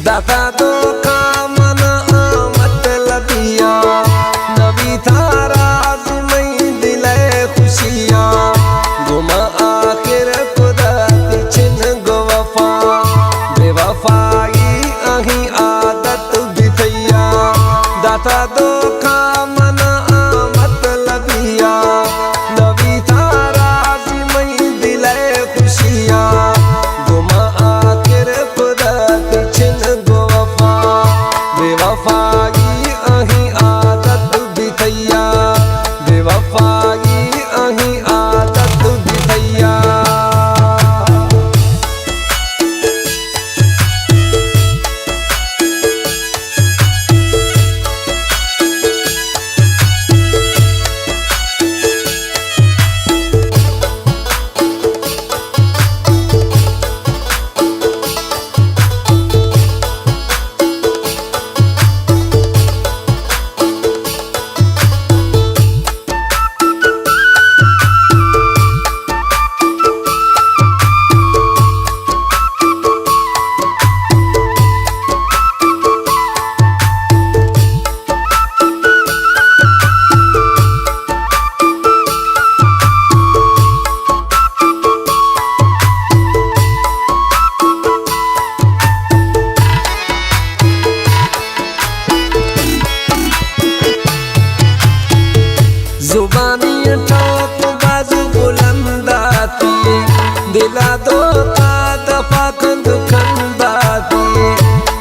दाता दो काम न मतलबिया नबी थारा में दिले खुशियाँ गुमा आखिर खुदा छिन गो वफा बेवफाई अही आदत भी थैया दाता दो काम न मतलबिया नबी थारा में दिले खुशियाँ गुमा आखिर खुदा छिन गो वफा बेवफाई अही आदत भी थैया बेवफाई अही आदत भी थैया। जुबानी ठोक बाजू बुलंदाती दिला दो का दफा खंद खंदाती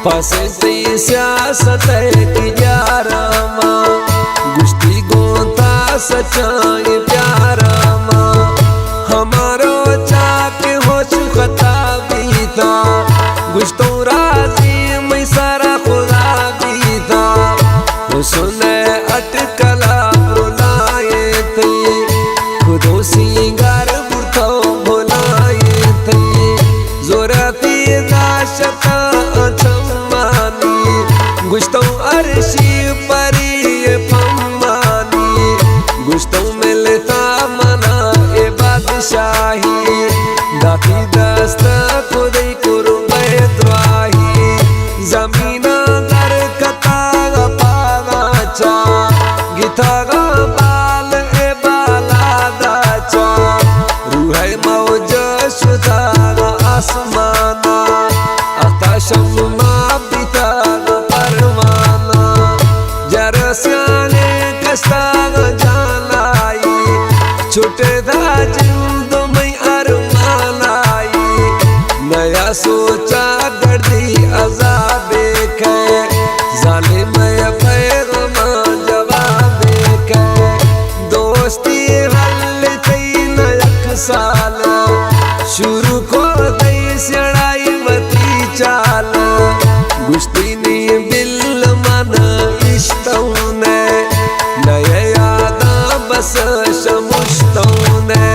फंसती सियासत की यारमा गुश्ती गोता सच्चाई प्यारमा हमारो चाक हो चुकता बीता गुश्तों राजी में सारा खुदा बीता सुने अटकला खुदो सिंगार बुरतो भोलाए थे जोरती दाशता अचम्मानी गुश्तों अर्शी परी फम्मानी गुश्तों मिलता मना ए बादशाही दाती दस्त खुदई कुर्बे द्वाही जमीना दर कता पावाचा गीता बाल ए बालादाचा रूह मौज शुदा आसमाना आकाशमा पिता परवाना जरस्याने कस्ता जालाई छोटे दा जिंद में अरमानाई नया सोचा गर्दी अजाबे के जालिम पैगम जवाबे के दोस्ती हल थई नयक साल शुरू को दई सड़ाई वती चाल गुश्ती नी बिल मन इश्तौने नए यादा बस शमुश्तौने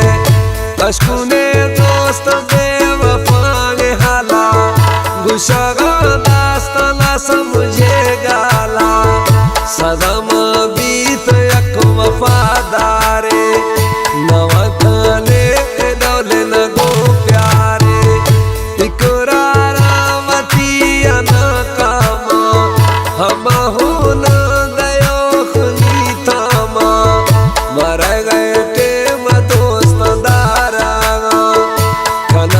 अश्कुने दोस्त बेवफाए हाला गुशागा दास्ताना समझे गाला सदम बीत यक वफादारे नवकाले दौले न गो प्यारे इकरारावती अनाकामा हम हो न गयो खुली थामा मर गए टेम दोस्त दारा खन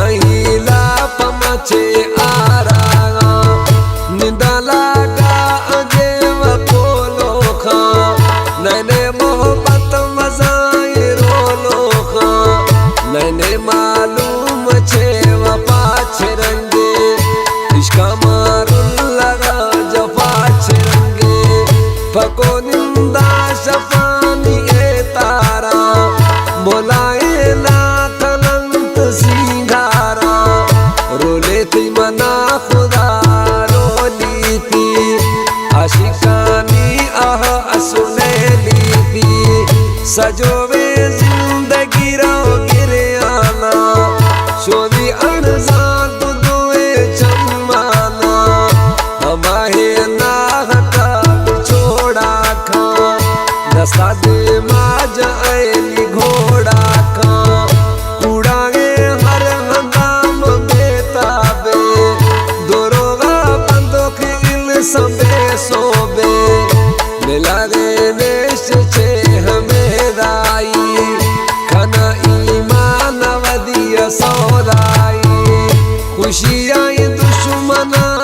सोबे मिलगे नेश छे हमें दाई खना ईमान वदिया सौदाई खुशी आई दुश्मना